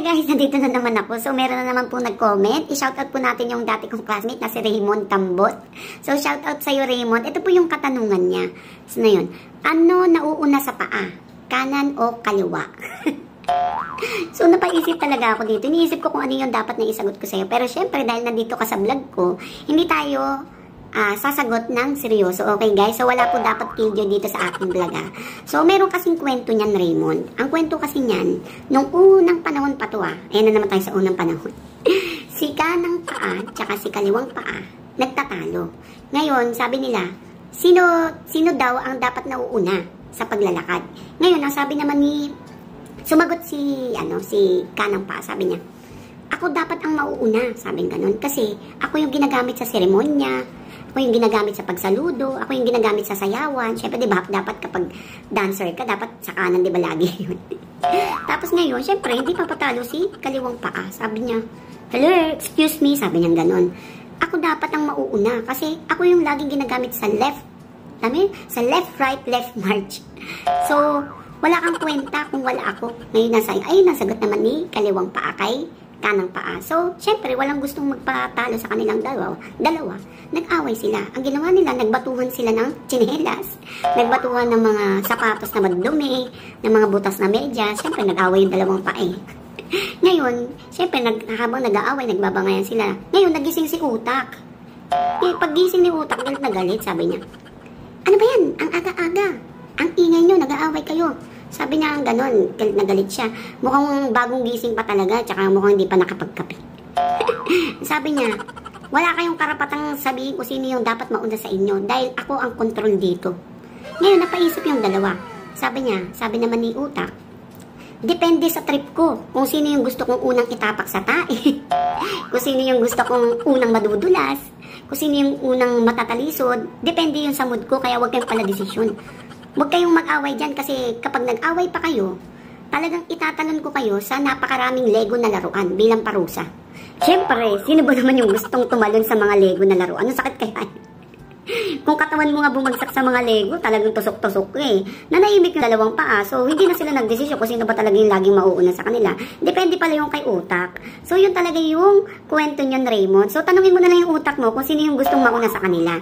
guys, nandito na naman ako. So, meron na naman po nag-comment. I-shoutout po natin yung dati kong classmate na si Raymond Tambot. So, shoutout sa'yo, Raymond. Ito po yung katanungan niya. So, na yun. Ano nauuna sa paa? Kanan o kaliwa? So, napaisip talaga ako dito. Iniisip ko kung ano yung dapat na isagot ko sa'yo. Pero, syempre, dahil nandito ka sa vlog ko, hindi tayo sasagot ng seryoso. Okay, guys? So, wala po dapat video dito sa aking vlog, So, meron kasing kwento niyan, Raymond. Ang kwento kasi niyan, nung unang panahon pa to, Ayan na naman tayo sa unang panahon. Si kanang paa, tsaka si kaliwang paa, nagtatalo. Ngayon, sabi nila, sino daw ang dapat nauuna sa paglalakad? Ngayon, ang sabi naman sumagot si kanang paa, sabi niya, ako dapat ang mauuna, sabi ganun. Kasi, ako yung ginagamit sa seremonya, ako yung ginagamit sa pagsaludo, ako yung ginagamit sa sayawan. Siyempre, di ba, dapat kapag dancer ka, dapat sa kanan, di ba, lagi yun. Tapos ngayon, siyempre, hindi papatalo si kaliwang paa. Sabi niya, hello, excuse me, sabi niya ganun. Ako dapat ang mauuna kasi ako yung laging ginagamit sa left, sa left, right, left, march. So, wala kang kwenta kung wala ako. Ngayon, nasagot naman ni kaliwang paa kay kanang paa. So, syempre, walang gustong magpatalo sa kanilang dalawa. Nag-away sila. Ang ginawa nila, nagbatuhan sila ng tsinelas, nagbatuhan ng mga sapatos na madumi, ng mga butas na medyas. Syempre, nag-away yung dalawang paa. Ngayon, syempre, habang nag-aaway, nagbabangayan sila. Ngayon, nagising si Utak. Paggising ni Utak, galit na galit, sabi niya, ano ba yan? Ang aga-aga. Ang ingay nyo, nag-aaway kayo. Sabi niya ganon, galit na galit siya. Mukhang bagong gising pa talaga, tsaka mukhang hindi pa nakapagkape. Sabi niya, wala kayong karapatang sabihin kung sino yung dapat mauna sa inyo dahil ako ang control dito. Ngayon, napaisip yung dalawa. Sabi naman ni Utak, depende sa trip ko kung sino yung gusto kong unang itapak sa tae, kung sino yung gusto kong unang madudulas, kung sino yung unang matatalisod, depende yun sa mood ko, kaya huwag kayong pala desisyon. Huwag kayong mag-away dyan kasi kapag nag-away pa kayo, talagang itatalon ko kayo sa napakaraming Lego na laruan bilang parusa. Siyempre, sino ba naman yung gustong tumalon sa mga Lego na laruan? Ang sakit kaya? Kung katawan mo nga bumagsak sa mga Lego, talagang tusok-tusok Nanahimik yung dalawang paa, so hindi na sila nagdesisyon kung sino ba talaga yung laging mauuna sa kanila. Depende pala yung kay Utak. So yun talaga yung kwento niyan, Raymond. So tanungin mo na lang yung Utak mo kung sino yung gustong mauna sa kanila.